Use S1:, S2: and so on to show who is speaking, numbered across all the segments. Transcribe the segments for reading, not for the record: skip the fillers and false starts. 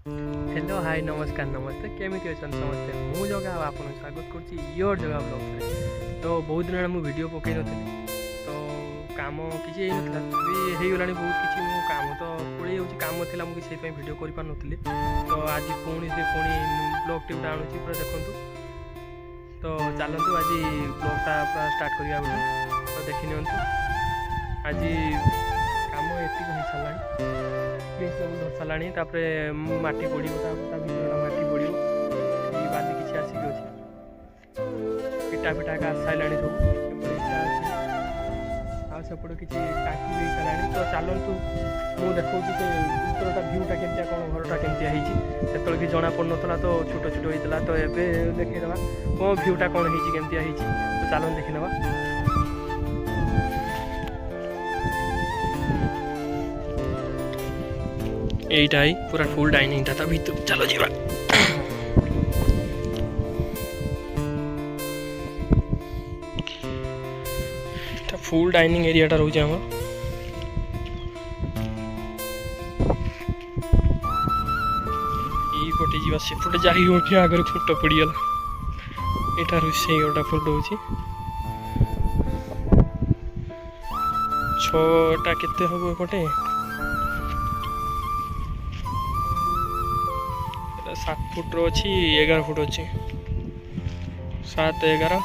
S1: Hello hi नमस्कार नमस्ते केमिति अछन समस्ते मु जगह आपन स्वागत करछि योर जगह ब्लॉग रे। तो बहुत दिन मु वीडियो पकई नथिली तो काम किछि हे नथला भी हे गलानी बहुत किछि मु काम तो पड़े होछि काम थिला मु किछि पे वीडियो करि पार नथिली। तो आज पुणी से पुणी ब्लॉग टिप आनुछि पूरा देखंतु। तो चलंतु आज ब्लॉगटा पूरा स्टार्ट करिया बोल तो देखि नियंतु। आज काम एति हो छलानी सब धर साराणी माटी पड़ो भर माटी पड़ो ये बाली किसी आसिक अच्छे इटा फिटा का सारा सब आसपटे किसी टाकी दे सारा। तो चलतु मुझे देखा से उपरटा भ्यूटा केमती कौन घरटा केमती से कि जना पड़ ना तो छोट छोट होता तो ये देखा कौन भ्यूटा कौन होमती तो चलन देखने এইটা पूरा फुल डाइनिंग था भीतर चलो जीवा। फुल डाइनिंग एरिया रोचे आम पटे जा सेपटे जाए आगे खुट पड़गला यहाँ रोषे गोटा फुट हो छटा केते हम एपटे 7 फुट अच्छी 11 फुट अच्छी 7 11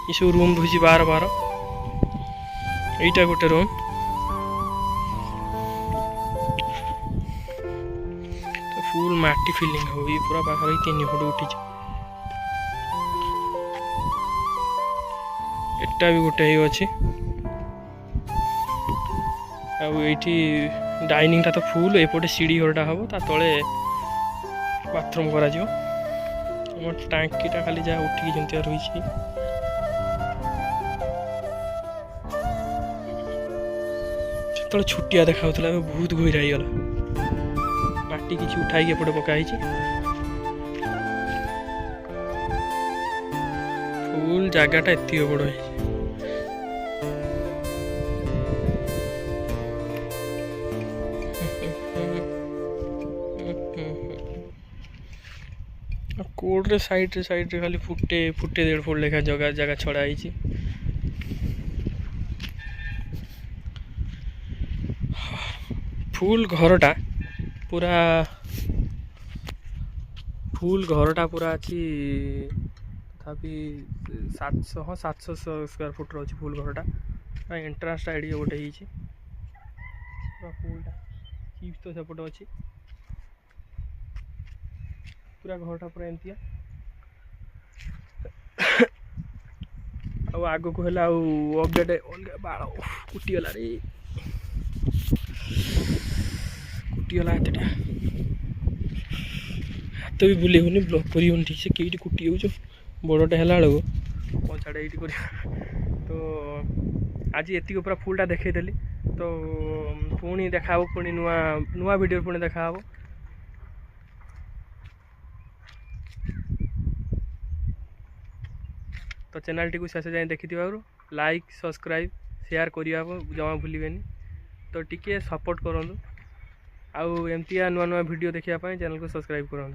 S1: ये सब रूम रही 12 12 यहीटा गोटे रूम। तो फुल माटी फिलिंग हो ये पूरा पाखा 3 फुट उठी एटा भी गोटे अच्छी डाइनिंग टा तो फुल एपटे सीढ़ी घरटा हम ता तले बाथरूम करा टांकीटा खाली जहाँ उठिकी जमी रही जो छुटिया देखा बहुत गहरा गला माटी किसी उठाई एपटे पकाई फुल जगटा एत बड़ है। कोड रे साइड रे खाली फुटे 1.5 फुट लेखा जगह जगह छड़ाई फुल घरटा पूरा अच्छी तथापि 700 स्क्वायर फुट रही फुल घरटा एंट्रांसटा एडी गोटे पूरा फुलटा चिप्स तो सेपटे अच्छी पूरा घरटा पूरा एमती आग को है अपडेट अलग बाड़ कुटीगला रे कुटीगला एतटा हाथ भी बुले होनी ब्लॉक कर ठीक से कई कुटी हो बड़टे है बेलू छाड़े ये कर। तो आज ये पूरा फुलटा देखईदेली तो पुणी देखा पुणी नुआ नुआ वीडियो पुणी देखा। तो चैनल टी शेष जाए देखी लाइक सब्सक्राइब शेयर करने जमा भूलें। तो टिके सपोर्ट करूँ आउ एमती नुआ नुआ वीडियो देखा चैनल को सब्सक्राइब करूँ।